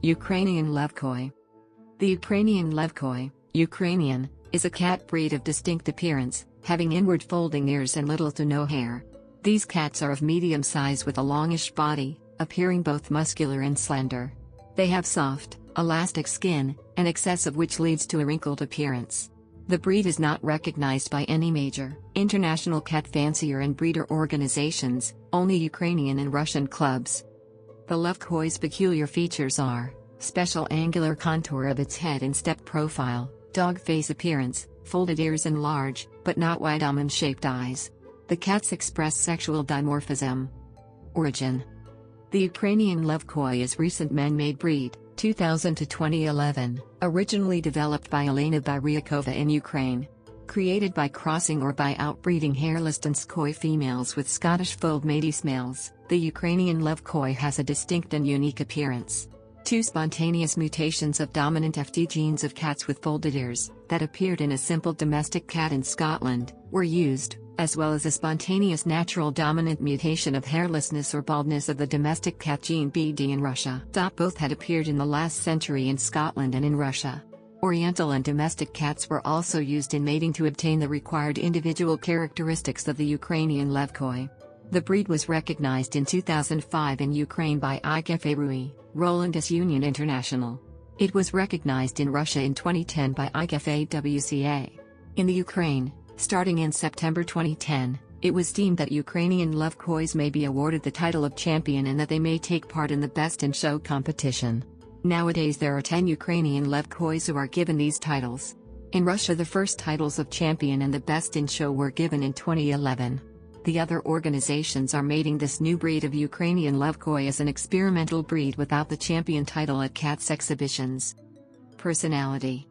Ukrainian Levkoy. The Ukrainian Levkoy, Ukrainian, is a cat breed of distinct appearance, having inward folding ears and little to no hair. These cats are of medium size with a longish body, appearing both muscular and slender. They have soft, elastic skin, an excess of which leads to a wrinkled appearance. The breed is not recognized by any major international cat fancier and breeder organizations, only Ukrainian and Russian clubs. The Levkoy's peculiar features are special angular contour of its head and step profile, dog face appearance, folded ears and large, but not wide almond-shaped eyes. The cats express sexual dimorphism. Origin: the Ukrainian Levkoy is recent man-made breed, 2000 to 2011, originally developed by Elena Byryakova in Ukraine. Created by crossing or by outbreeding hairless Donskoy females with Scottish fold Métis males, the Ukrainian Levkoy has a distinct and unique appearance. Two spontaneous mutations of dominant FD genes of cats with folded ears, that appeared in a simple domestic cat in Scotland, were used, as well as a spontaneous natural dominant mutation of hairlessness or baldness of the domestic cat gene BD in Russia. Both had appeared in the last century in Scotland and in Russia. Oriental and domestic cats were also used in mating to obtain the required individual characteristics of the Ukrainian Levkoy. The breed was recognized in 2005 in Ukraine by IGFA Roland S. Union International. It was recognized in Russia in 2010 by IGFA WCA. In the Ukraine, starting in September 2010, it was deemed that Ukrainian Levkoys may be awarded the title of champion and that they may take part in the Best in Show competition. Nowadays there are 10 Ukrainian Levkoys who are given these titles. In Russia the first titles of champion and the Best in Show were given in 2011. The other organizations are mating this new breed of Ukrainian Levkoy as an experimental breed without the champion title at cats exhibitions. Personality: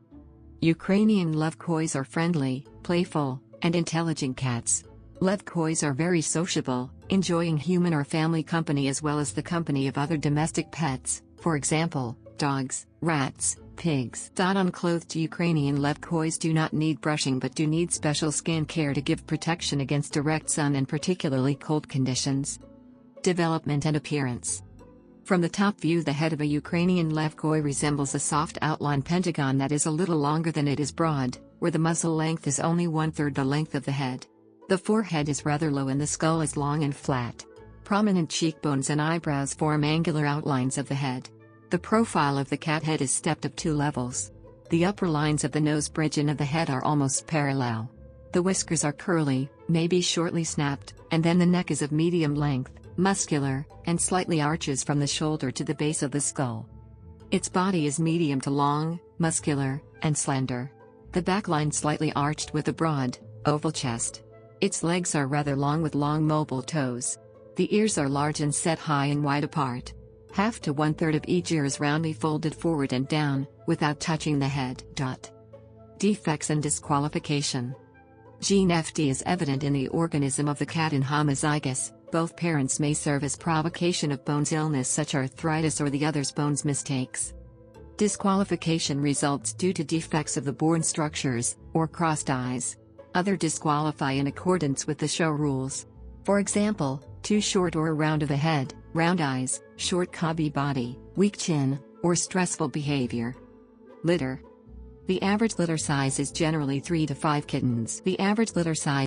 Ukrainian Levkoys are friendly, playful, and intelligent cats. Levkoys are very sociable, enjoying human or family company as well as the company of other domestic pets, for example, dogs, rats, pigs. Unclothed Ukrainian Levkoys do not need brushing but do need special skin care to give protection against direct sun and particularly cold conditions. Development and appearance: from the top view the head of a Ukrainian Levkoy resembles a soft outline pentagon that is a little longer than it is broad, where the muzzle length is only 1/3 the length of the head. The forehead is rather low and the skull is long and flat. Prominent cheekbones and eyebrows form angular outlines of the head. The profile of the cat head is stepped up 2 levels. The upper lines of the nose bridge and of the head are almost parallel. The whiskers are curly, maybe shortly snapped, and then the neck is of medium length, muscular, and slightly arches from the shoulder to the base of the skull. Its body is medium to long, muscular, and slender. The back line slightly arched with a broad, oval chest. Its legs are rather long with long mobile toes. The ears are large and set high and wide apart. Half to 1/3 of each ear is roundly folded forward and down, without touching the head. Defects and disqualification: gene FD is evident in the organism of the cat in homozygous. Both parents may serve as provocation of bones illness such arthritis or the other's bones mistakes. Disqualification results due to defects of the born structures, or crossed eyes. Other disqualify in accordance with the show rules. For example, too short or round of a head, round eyes, short cobby body, weak chin, or stressful behavior. Litter: the average litter size is generally 3 to 5 kittens. The average litter size